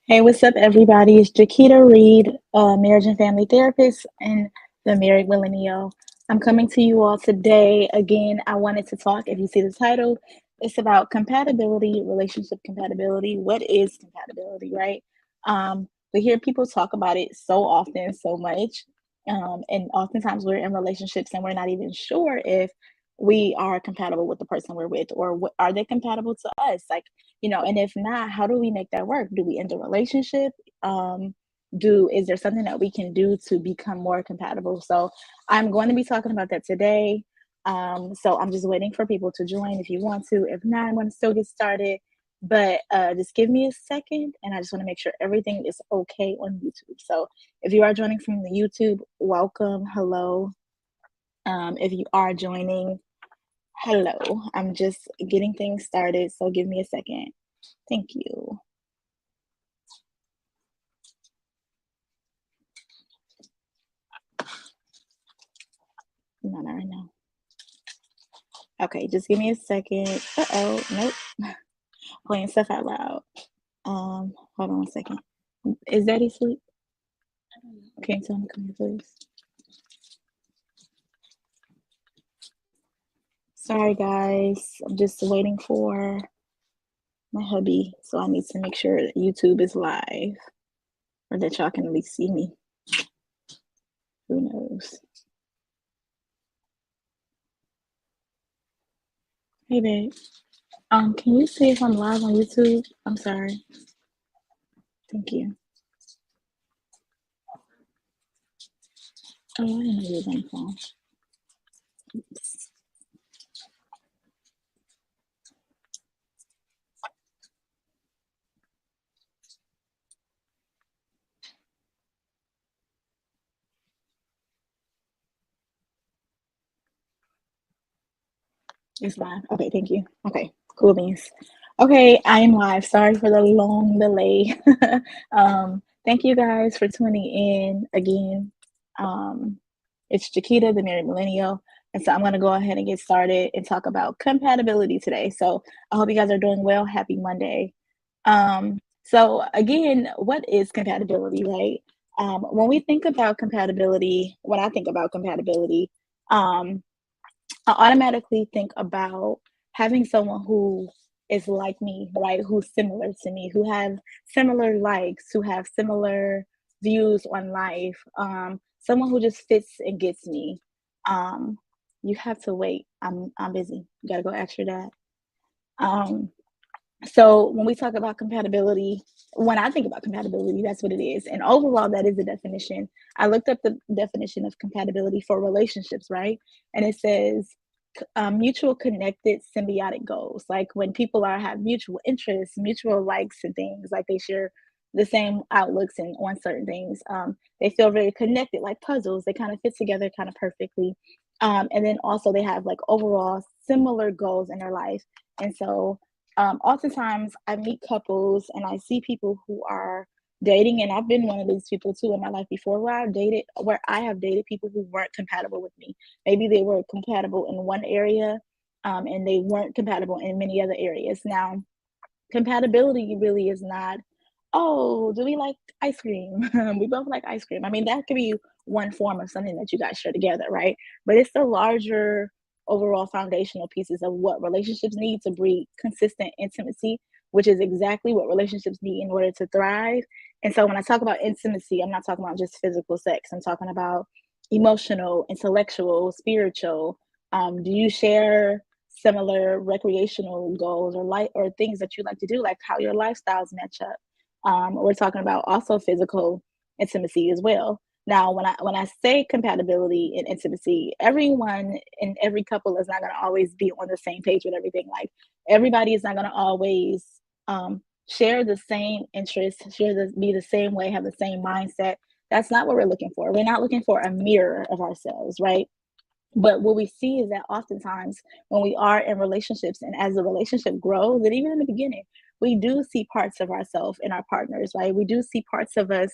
Hey, what's up, everybody? It's Jakita Reed, marriage and family therapist and the married millennial. I'm coming to you all today. Again, I wanted to talk. If you see the title, it's about compatibility, relationship compatibility. What is compatibility, right? We hear people talk about it so often, so much. And oftentimes we're in relationships and we're not even sure if we are compatible with the person we're with, or are they compatible to us? And if not, how do we make that work? Do we end the relationship? Do Is there something that we can do to become more compatible? So I'm going to be talking about that today. So I'm just waiting for people to join if you want to. If not, I'm going to still get started. But just give me a second, and I just want to make sure everything is okay on YouTube. So if you are joining from the YouTube, welcome, hello. If you are joining, hello. I'm just getting things started, so give me a second. Thank you. No, not right now. Okay, just give me a second. Uh-oh, nope. Playing stuff out loud. Hold on one second. Is Daddy asleep? Can you tell him to come here, please? Sorry, guys. I'm just waiting for my hubby, so I need to make sure that YouTube is live or that y'all can at least see me. Who knows? Hey, babe. Can you see if I'm live on YouTube? I'm sorry. Thank you. Oh, I didn't know you was on the phone. Oops. It's live. Okay, thank you. Okay, cool beans. Okay, I am live. Sorry for the long delay. Thank you guys for tuning in again. It's Jakita, the married millennial. And so I'm going to go ahead and get started and talk about compatibility today. So I hope you guys are doing well. Happy Monday. So again, what is compatibility, right? When we think about compatibility, when I think about compatibility, um, I automatically think about having someone who is like me, right? Who's similar to me, who have similar likes, who have similar views on life. Someone who just fits and gets me. Um, you have to wait. I'm busy. You gotta go ask your dad. Um, so when we talk about compatibility, when I think about compatibility, that's what it is. And overall, that is the definition. I looked up the definition of compatibility for relationships, right? And it says mutual connected symbiotic goals. Like when people have mutual interests, mutual likes and things, like they share the same outlooks and on certain things. They feel very connected, like puzzles. They kind of fit together kind of perfectly. And then also they have like overall similar goals in their life. And so oftentimes I meet couples and I see people who are dating, and I've been one of these people too in my life before, where I have dated people who weren't compatible with me. Maybe they were compatible in one area, and they weren't compatible in many other areas. Now, compatibility really is not, oh, do we like ice cream? We both like ice cream. I mean, that could be one form of something that you guys share together, right? But it's the larger overall foundational pieces of what relationships need to breed consistent intimacy, which is exactly what relationships need in order to thrive. And so when I talk about intimacy, I'm not talking about just physical sex. I'm talking about emotional, intellectual, spiritual. Do you share similar recreational goals or things that you like to do, like how your lifestyles match up? We're talking about also physical intimacy as well. Now, when I say compatibility and intimacy, everyone in every couple is not going to always be on the same page with everything. Like everybody is not going to always share the same interests, be the same way, have the same mindset. That's not what we're looking for. We're not looking for a mirror of ourselves, right? But what we see is that oftentimes when we are in relationships and as the relationship grows, and even in the beginning, we do see parts of ourselves in our partners, right? We do see parts of us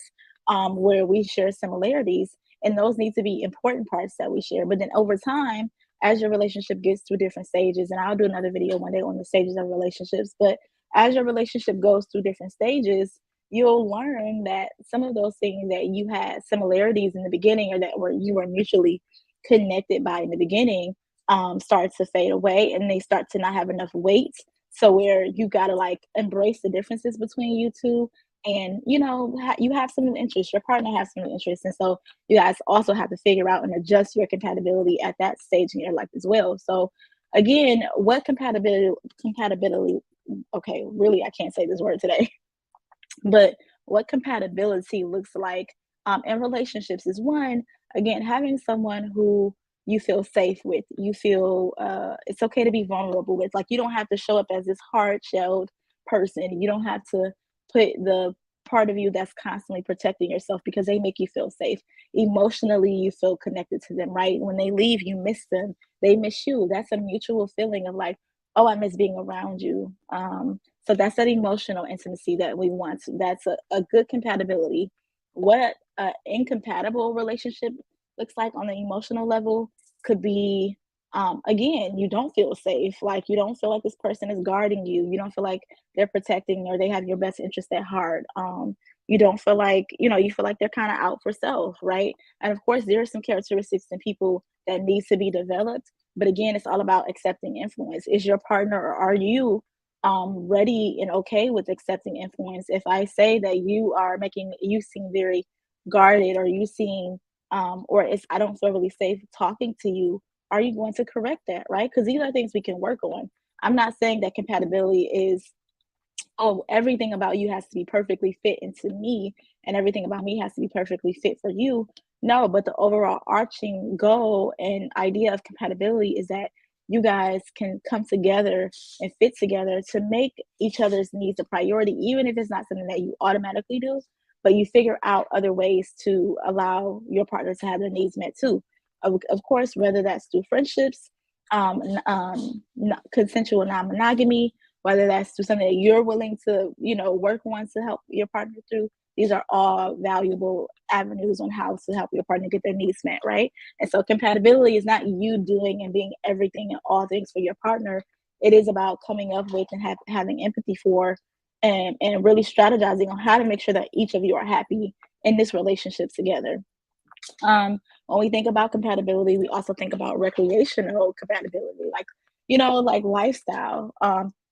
where we share similarities, and those need to be important parts that we share. But then over time, as your relationship gets through different stages, and I'll do another video one day on the stages of relationships, but as your relationship goes through different stages, you'll learn that some of those things that you had similarities in the beginning or that were you were mutually connected by in the beginning start to fade away and they start to not have enough weight. So where you gotta like embrace the differences between you two, and you have some interest, your partner has some interest, and so you guys also have to figure out and adjust your compatibility at that stage in your life as well. So again, what compatibility, okay, really I can't say this word today. But what compatibility looks like in relationships is one, again, having someone who you feel safe with, you feel it's okay to be vulnerable with. Like, you don't have to show up as this hard shelled person. You don't have to put the part of you that's constantly protecting yourself because they make you feel safe. Emotionally, you feel connected to them, right? When they leave, you miss them, they miss you. That's a mutual feeling of like, oh, I miss being around you. So that's that emotional intimacy that we want. That's a good compatibility. What an incompatible relationship looks like on the emotional level could be, again, you don't feel safe. Like, you don't feel like this person is guarding you. You don't feel like they're protecting or they have your best interest at heart. You don't feel like, you feel like they're kind of out for self, right? And of course, there are some characteristics in people that needs to be developed. But again, it's all about accepting influence. Is your partner or are you ready and okay with accepting influence? If I say that you are making you seem very guarded, or you seem or it's I don't feel really safe talking to you, are you going to correct that, right? Because these are things we can work on. I'm not saying that compatibility is, oh, everything about you has to be perfectly fit into me and everything about me has to be perfectly fit for you. No, but the overall arching goal and idea of compatibility is that you guys can come together and fit together to make each other's needs a priority, even if it's not something that you automatically do, but you figure out other ways to allow your partner to have their needs met too. Of course, whether that's through friendships, consensual non-monogamy, whether that's through something that you're willing to, work on to help your partner through. These are all valuable avenues on how to help your partner get their needs met, right? And so compatibility is not you doing and being everything and all things for your partner. It is about coming up with and having empathy for, and really strategizing on how to make sure that each of you are happy in this relationship together. When we think about compatibility, we also think about recreational compatibility, like lifestyle,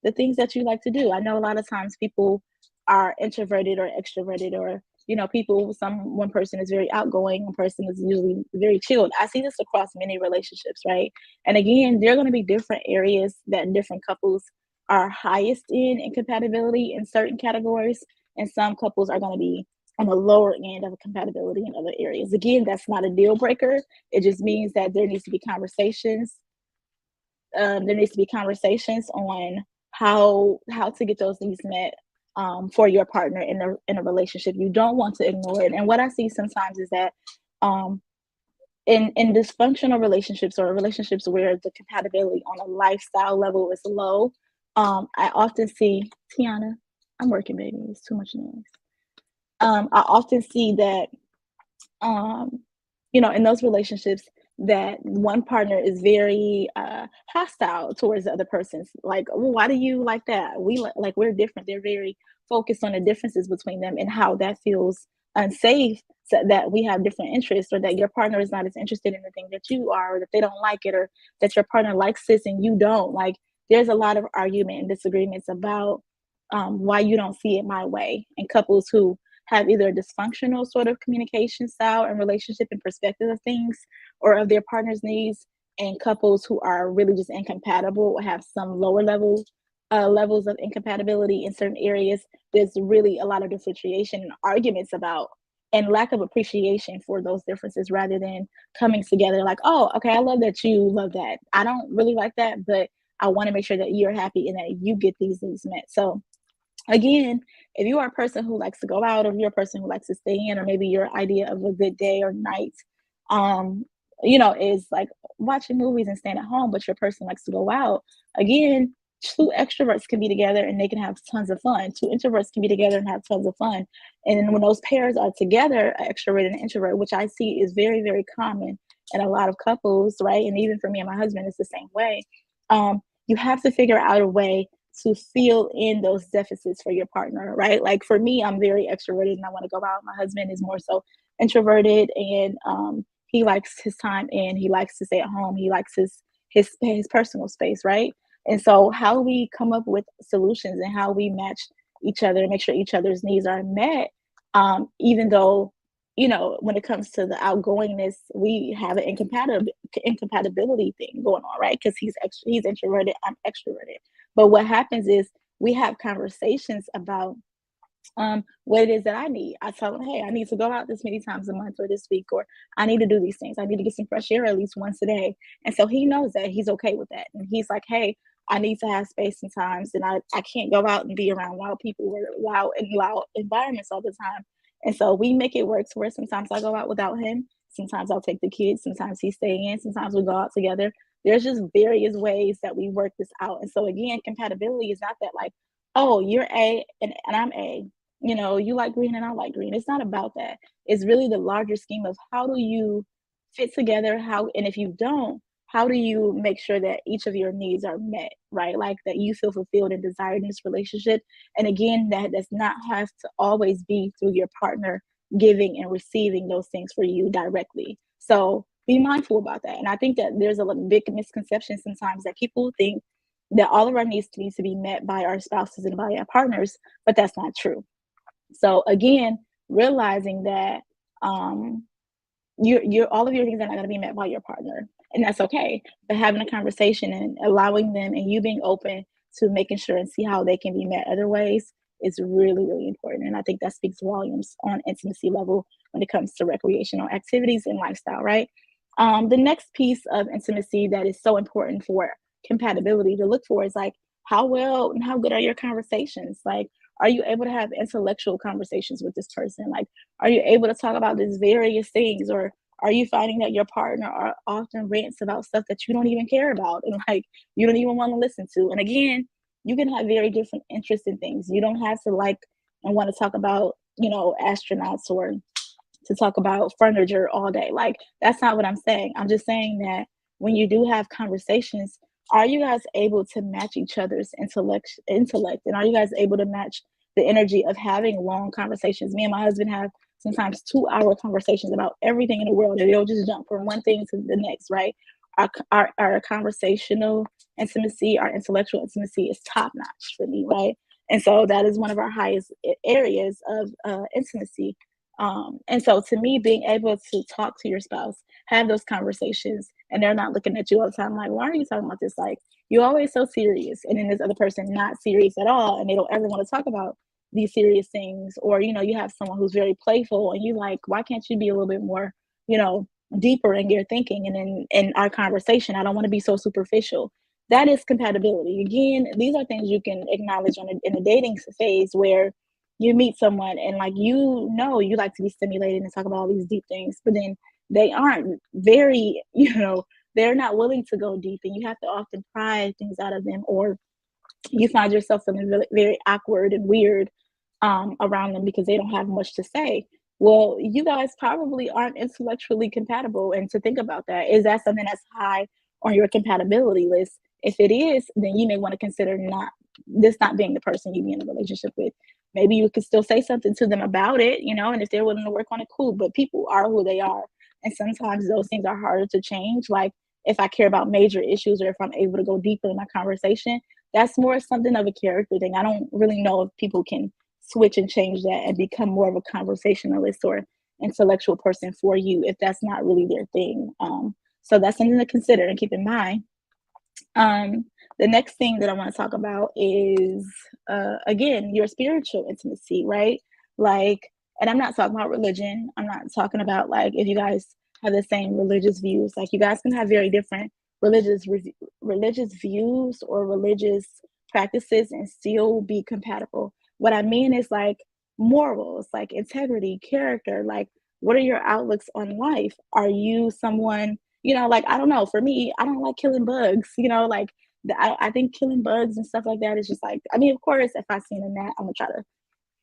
the things that you like to do. I know a lot of times people are introverted or extroverted, or people. One person is very outgoing, one person is usually very chilled. I see this across many relationships, right? And again, there are going to be different areas that different couples are highest in compatibility in certain categories, and some couples are going to be on the lower end of compatibility in other areas. Again, that's not a deal breaker. It just means that there needs to be conversations. There needs to be conversations on how to get those needs met for your partner in a relationship. You don't want to ignore it. And what I see sometimes is that um, in dysfunctional relationships or relationships where the compatibility on a lifestyle level is low, I often see Tiana. I'm working, baby. It's too much noise. I often see that, um, in those relationships, that one partner is very hostile towards the other person's. Like, well, why do you like that? Like we're different. They're very focused on the differences between them and how that feels unsafe. So that we have different interests, or that your partner is not as interested in the thing that you are, or that they don't like it, or that your partner likes this and you don't. Like, there's a lot of argument and disagreements about why you don't see it my way, and couples who have either a dysfunctional sort of communication style and relationship and perspective of things or of their partner's needs, and couples who are really just incompatible or have some lower levels of incompatibility in certain areas. There's really a lot of differentiation and arguments about, and lack of appreciation for those differences, rather than coming together like, oh, okay, I love that you love that. I don't really like that, but I want to make sure that you're happy and that you get these needs met. So again, if you are a person who likes to go out, or you're a person who likes to stay in, or maybe your idea of a good day or night, um, is like watching movies and staying at home, but your person likes to go out. Again, two extroverts can be together and they can have tons of fun. Two introverts can be together and have tons of fun. And when those pairs are together, an extrovert and an introvert, which I see is very, very common in a lot of couples, right? And even for me and my husband, it's the same way. You have to figure out a way to fill in those deficits for your partner, right? Like for me, I'm very extroverted and I want to go out. My husband is more so introverted, and he likes his time in. He likes to stay at home. He likes his personal space, right? And so how we come up with solutions and how we match each other, make sure each other's needs are met, even though, when it comes to the outgoingness, we have an incompatibility thing going on, right? Because he's introverted, I'm extroverted. But what happens is we have conversations about what it is that I need. I tell him, hey, I need to go out this many times a month or this week, or I need to do these things. I need to get some fresh air at least once a day. And so he knows that he's okay with that. And he's like, hey, I need to have space sometimes, and I can't go out and be around loud people or loud environments all the time. And so we make it work to where sometimes I go out without him. Sometimes I'll take the kids. Sometimes he's staying in. Sometimes we go out together. There's just various ways that we work this out. And so again, compatibility is not that like, oh, you're A and I'm A. You like green and I like green. It's not about that. It's really the larger scheme of how do you fit together, and if you don't, how do you make sure that each of your needs are met, right? Like that you feel fulfilled and desired in this relationship. And again, that does not have to always be through your partner giving and receiving those things for you directly. So be mindful about that. And I think that there's a big misconception sometimes that people think that all of our needs need to be met by our spouses and by our partners, but that's not true. So again, realizing that um, you're all of your things are not going to be met by your partner, and that's okay. But having a conversation and allowing them, and you being open to making sure and see how they can be met other ways is really, really important. And I think that speaks volumes on intimacy level when it comes to recreational activities and lifestyle, right? The next piece of intimacy that is so important for compatibility to look for is like how well and how good are your conversations? Like, are you able to have intellectual conversations with this person? Like, are you able to talk about these various things, or are you finding that your partner are often rants about stuff that you don't even care about and like you don't even want to listen to? And again, you can have very different interests in things. You don't have to like and want to talk about, astronauts or to talk about furniture all day. Like, that's not what I'm saying. I'm just saying that when you do have conversations, are you guys able to match each other's intellect, and are you guys able to match the energy of having long conversations? Me and my husband have sometimes 2-hour conversations about everything in the world, and they'll just jump from one thing to the next, right? Our conversational intimacy, our intellectual intimacy is top notch for me, right? And so that is one of our highest areas of intimacy. And so to me, being able to talk to your spouse, have those conversations, and they're not looking at you all the time like, why are you talking about this? Like, you're always so serious. And then this other person not serious at all, and they don't ever want to talk about these serious things. Or, you have someone who's very playful and you like, why can't you be a little bit more, you know, deeper in your thinking and in our conversation? I don't want to be so superficial. That is compatibility. Again, these are things you can acknowledge in a dating phase where you meet someone and like you like to be stimulated and talk about all these deep things, but then they aren't very, they're not willing to go deep, and you have to often pry things out of them, or you find yourself feeling really, very awkward and weird around them because they don't have much to say. Well, you guys probably aren't intellectually compatible. And to think about that, is that something that's high on your compatibility list? If it is, then you may want to consider not being the person you be in a relationship with. Maybe you could still say something to them about it, and if they're willing to work on it, cool. But people are who they are. And sometimes those things are harder to change. Like if I care about major issues, or if I'm able to go deeper in my conversation, that's more something of a character thing. I don't really know if people can switch and change that and become more of a conversationalist or intellectual person for you if that's not really their thing. So that's something to consider and keep in mind. Um, the next thing that I want to talk about is, again, your spiritual intimacy, right? Like, and I'm not talking about religion. I'm not talking about like if you guys have the same religious views. Like, you guys can have very different religious views or religious practices and still be compatible. What I mean is like morals, like integrity, character. Like, what are your outlooks on life? Are you someone, like, I don't know. For me, I don't like killing bugs. Like I think killing bugs and stuff like that is just like, I mean, of course, if I see a gnat, I'm gonna try to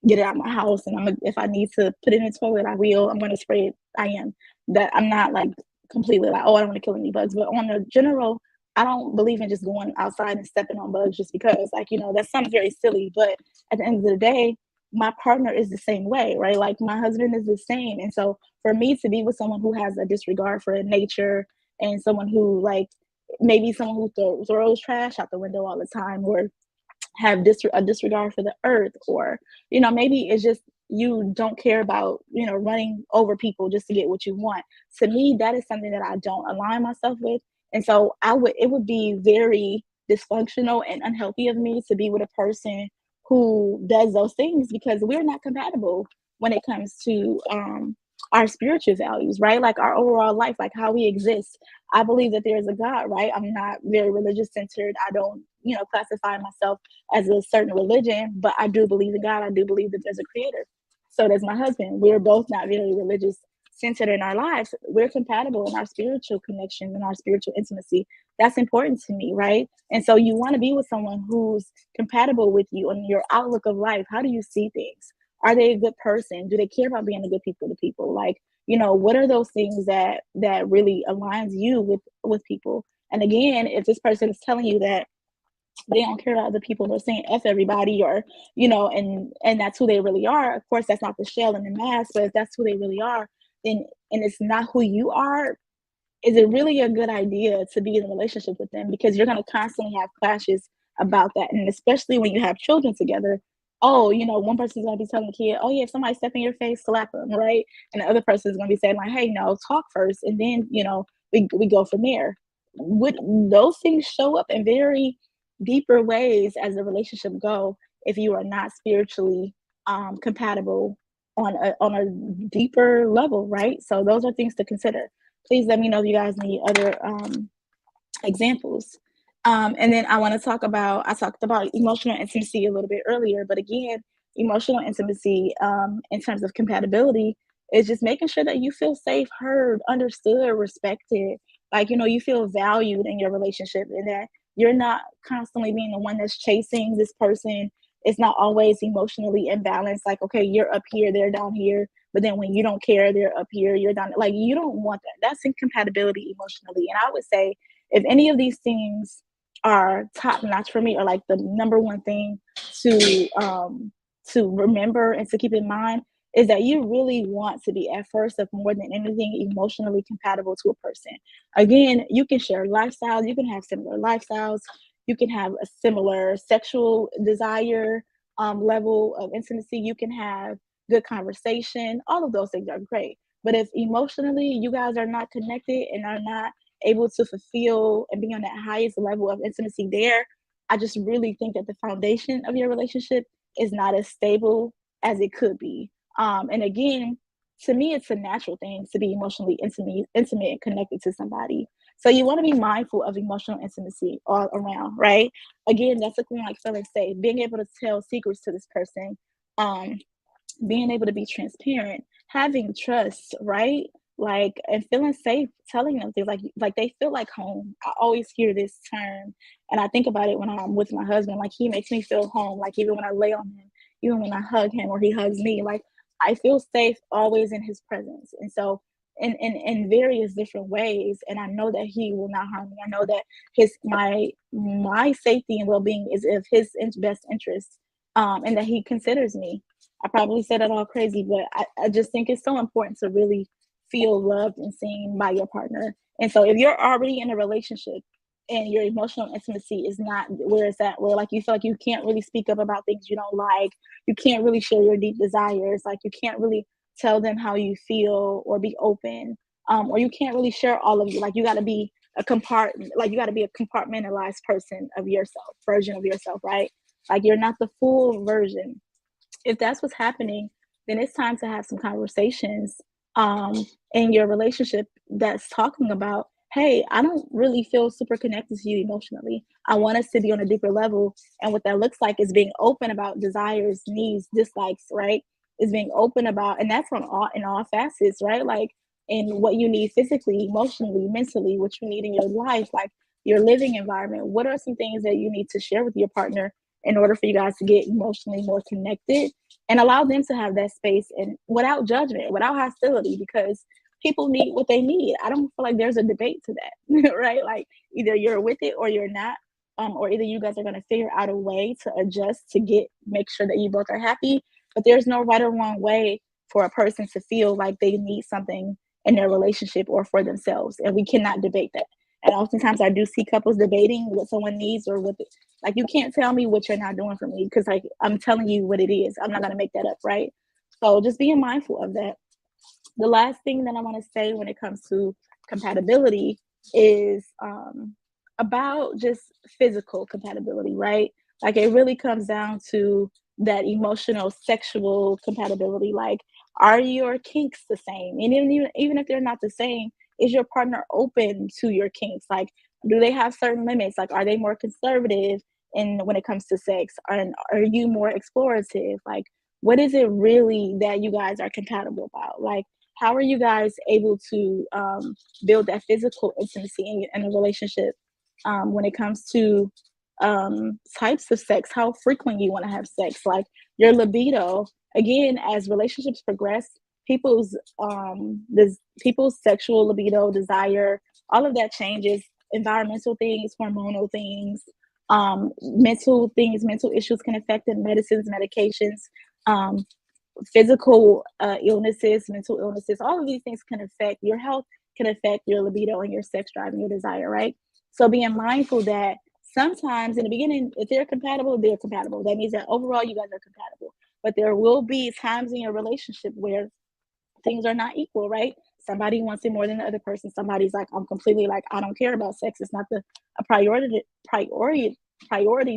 get it out of my house, and if I need to put it in the toilet, I will. I'm gonna spray it. I am. That I'm not like completely like, oh, I don't want to kill any bugs. But on a general I don't believe in just going outside and stepping on bugs just because, like, that sounds very silly. But at the end of the day, my partner is the same way, right? Like my husband is the same. And so for me to be with someone who has a disregard for nature and someone who like maybe someone who throws trash out the window all the time, or have a disregard for the earth, or maybe it's just you don't care about running over people just to get what you want. To me, that is something that I don't align myself with. And so it would be very dysfunctional and unhealthy of me to be with a person who does those things, because we're not compatible when it comes to our spiritual values, right? Like our overall life, like how we exist. I believe that there is a God, right? I'm not very religious centered. I don't classify myself as a certain religion, but I do believe in God. I do believe that there's a creator. So does my husband. We're both not very religious centered in our lives. We're compatible in our spiritual connection and our spiritual intimacy. That's important to me, right? And so you want to be with someone who's compatible with you on your outlook of life. How do you see things? Are they a good person? Do they care about being a good people to people? Like, what are those things that really aligns you with people? And again, if this person is telling you that they don't care about other people, they're saying F everybody, or and that's who they really are. Of course, that's not the shell and the mask, but if that's who they really are, then and it's not who you are, is it really a good idea to be in a relationship with them? Because you're going to constantly have clashes about that. And especially when you have children together. Oh, one person's going to be telling the kid, oh yeah, if somebody step in your face, slap them, right? And the other person is going to be saying like, hey, no, talk first, and then we go from there. Would those things show up in very deeper ways as the relationship go if you are not spiritually compatible on a deeper level, right? So those are things to consider. Please let me know if you guys need other examples. And then I talked about emotional intimacy a little bit earlier, but again, emotional intimacy in terms of compatibility is just making sure that you feel safe, heard, understood, respected. Like, you feel valued in your relationship, and that you're not constantly being the one that's chasing this person. It's not always emotionally imbalanced. Like, okay, you're up here, they're down here. But then when you don't care, they're up here, you're down. Like, you don't want that. That's incompatibility emotionally. And I would say if any of these things are top notch for me, or like the number one thing to remember and to keep in mind, is that you really want to be, at first of more than anything, emotionally compatible to a person. Again, you can share lifestyles, you can have similar lifestyles, you can have a similar sexual desire level of intimacy, you can have good conversation. All of those things are great. But if emotionally you guys are not connected and are not able to fulfill and be on that highest level of intimacy there, I just really think that the foundation of your relationship is not as stable as it could be. And again, to me, it's a natural thing to be emotionally intimate and connected to somebody. So you want to be mindful of emotional intimacy all around, right? Again, that's looking like feeling safe, being able to tell secrets to this person, um, being able to be transparent, having trust, right? Like, and feeling safe telling them things, like they feel like home. I always hear this term, and I think about it when I'm with my husband. Like, he makes me feel home. Like, even when I lay on him, even when I hug him or he hugs me, like I feel safe always in his presence. And so in various different ways, and I know that he will not harm me. I know that my safety and well-being is of his best interest, and that he considers me. I probably said it all crazy, but I just think it's so important to really feel loved and seen by your partner. And so if you're already in a relationship and your emotional intimacy is not where it's at, where like you feel like you can't really speak up about things you don't like, you can't really share your deep desires, like you can't really tell them how you feel or be open, or you can't really share all of you. Like, you got to be a compartment, like you got to be a compartmentalized person of yourself, version of yourself, right? Like, you're not the full version. If that's what's happening, then it's time to have some conversations in your relationship that's talking about, hey, I don't really feel super connected to you emotionally. I want us to be on a deeper level. And what that looks like is being open about desires, needs, dislikes, right? Is being open about, and that's on all in all facets, right? Like, in what you need physically, emotionally, mentally, what you need in your life, like your living environment. What are some things that you need to share with your partner in order for you guys to get emotionally more connected, and allow them to have that space, and without judgment, without hostility? Because people need what they need. I don't feel like there's a debate to that, right? Like either you're with it or you're not, or either you guys are gonna figure out a way to adjust to make sure that you both are happy. But there's no right or wrong way for a person to feel like they need something in their relationship or for themselves, and we cannot debate that. And oftentimes I do see couples debating what someone needs or what, like, you can't tell me what you're not doing for me because, like, I'm telling you what it is. I'm not gonna make that up, right? So just being mindful of that. The last thing that I want to say when it comes to compatibility is about just physical compatibility, right? Like it really comes down to that emotional, sexual compatibility. Like, are your kinks the same? And even if they're not the same, is your partner open to your kinks? Like, do they have certain limits? Like, are they more conservative in when it comes to sex? Are you more explorative? Like, what is it really that you guys are compatible about? Like, how are you guys able to build that physical intimacy in a relationship when it comes to types of sex, how frequent you want to have sex, like your libido? Again, as relationships progress, people's people's sexual libido, desire, all of that changes. Environmental things, hormonal things, mental things, mental issues can affect it, medicines, medications, um, physical illnesses, mental illnesses, all of these things can affect your health, can affect your libido and your sex drive and your desire, right? So being mindful that sometimes in the beginning, if they're compatible, they're compatible. That means that overall you guys are compatible. But there will be times in your relationship where things are not equal, right? Somebody wants it more than the other person. Somebody's like, I'm completely like, I don't care about sex. It's not a priority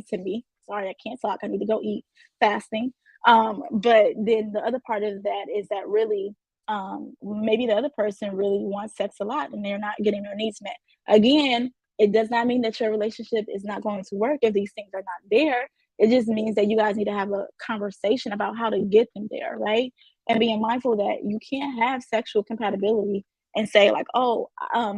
to me. Sorry, I can't talk. I need to go eat. Fasting. But then the other part of that is that really, maybe the other person really wants sex a lot and they're not getting their needs met. Again, it does not mean that your relationship is not going to work if these things are not there. It just means that you guys need to have a conversation about how to get them there, right? And being mindful that you can't have sexual compatibility and say like, oh,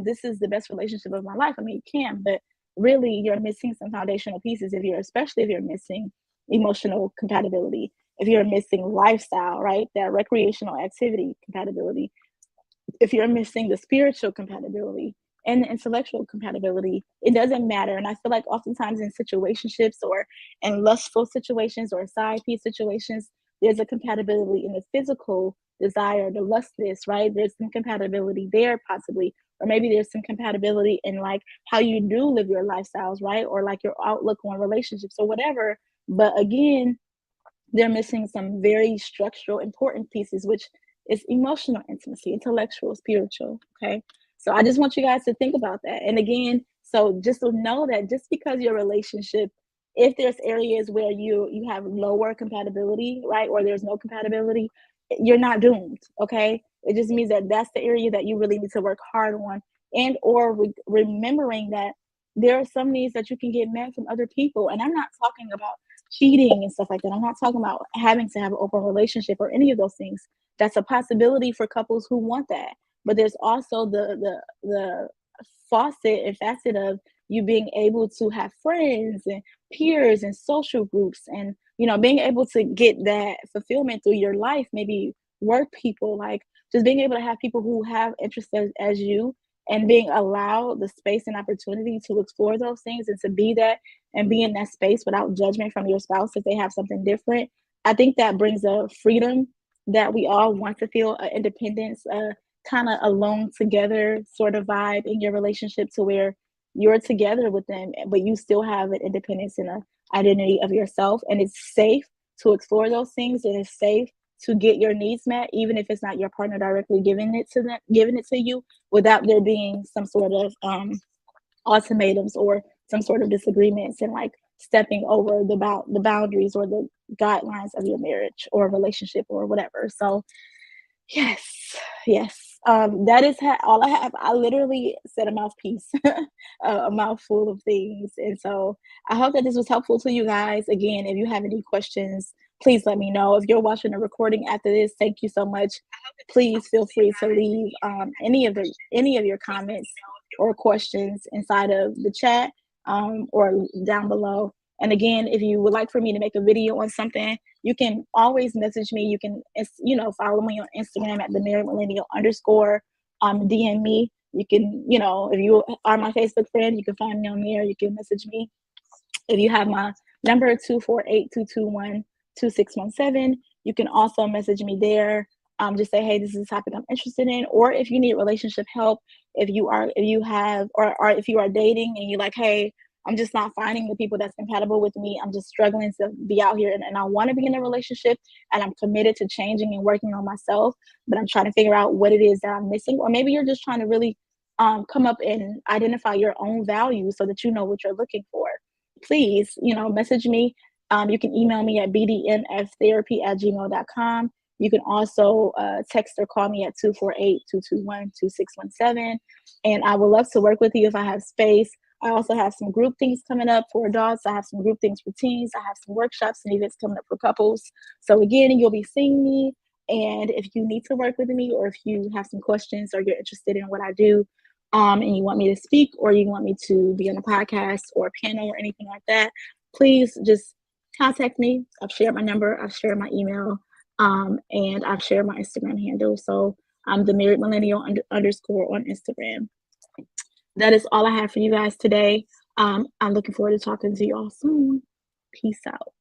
this is the best relationship of my life. I mean, you can, but really you're missing some foundational pieces if you're, especially if you're missing emotional compatibility, if you're missing lifestyle, right? That recreational activity compatibility, if you're missing the spiritual compatibility and the intellectual compatibility, it doesn't matter. And I feel like oftentimes in situationships or in lustful situations or side piece situations, there's a compatibility in the physical desire, the lustness, right? There's some compatibility there possibly. Or maybe there's some compatibility in like how you do live your lifestyles, right? Or like your outlook on relationships or whatever. But again, they're missing some very structural, important pieces, which is emotional intimacy, intellectual, spiritual. Okay. So I just want you guys to think about that. And again, so just to know that just because your relationship, if there's areas where you have lower compatibility, right, or there's no compatibility, you're not doomed. Okay. It just means that that's the area that you really need to work hard on, and or remembering that there are some needs that you can get met from other people. And I'm not talking about cheating and stuff like that. I'm not talking about having to have an open relationship or any of those things. That's a possibility for couples who want that. But there's also the faucet and facet of you being able to have friends and peers and social groups, and being able to get that fulfillment through your life, maybe work people, like just being able to have people who have interests as you, and being allowed the space and opportunity to explore those things and to be that and be in that space without judgment from your spouse if they have something different. I think that brings a freedom that we all want to feel, independence, kind of alone together sort of vibe in your relationship, to where you're together with them, but you still have an independence and an identity of yourself. And it's safe to explore those things, and it's safe to get your needs met, even if it's not your partner directly giving it to you, without there being some sort of ultimatums or some sort of disagreements, and like stepping over the boundaries or the guidelines of your marriage or relationship or whatever. So yes, yes. That is all I have. I literally said a mouthpiece, a mouthful of things. And so I hope that this was helpful to you guys. Again, if you have any questions, please let me know. If you're watching the recording after this, thank you so much. Please feel free to leave any of your comments or questions inside of the chat, or down below. And again, if you would like for me to make a video on something, you can always message me. You can, follow me on Instagram at the Married Millennial _. DM me. You can, if you are my Facebook friend, you can find me on there. You can message me. If you have my number, 248-221-2617, you can also message me there. Just say, hey, this is a topic I'm interested in. Or if you need relationship help, if you have, or if you are dating and you're like, hey, I'm just not finding the people that's compatible with me. I'm just struggling to be out here, and I want to be in a relationship, and I'm committed to changing and working on myself, but I'm trying to figure out what it is that I'm missing. Or maybe you're just trying to really come up and identify your own values so that you know what you're looking for. Please, message me. You can email me at bdnftherapy@gmail.com. You can also text or call me at 248-221-2617. And I would love to work with you if I have space. I also have some group things coming up for adults. I have some group things for teens. I have some workshops and events coming up for couples. So again, you'll be seeing me. And if you need to work with me, or if you have some questions, or you're interested in what I do, and you want me to speak, or you want me to be on a podcast or a panel or anything like that, please just contact me. I've shared my number, I've shared my email, and I've shared my Instagram handle. So I'm the married millennial underscore on Instagram. That is all I have for you guys today. I'm looking forward to talking to you all soon. Peace out.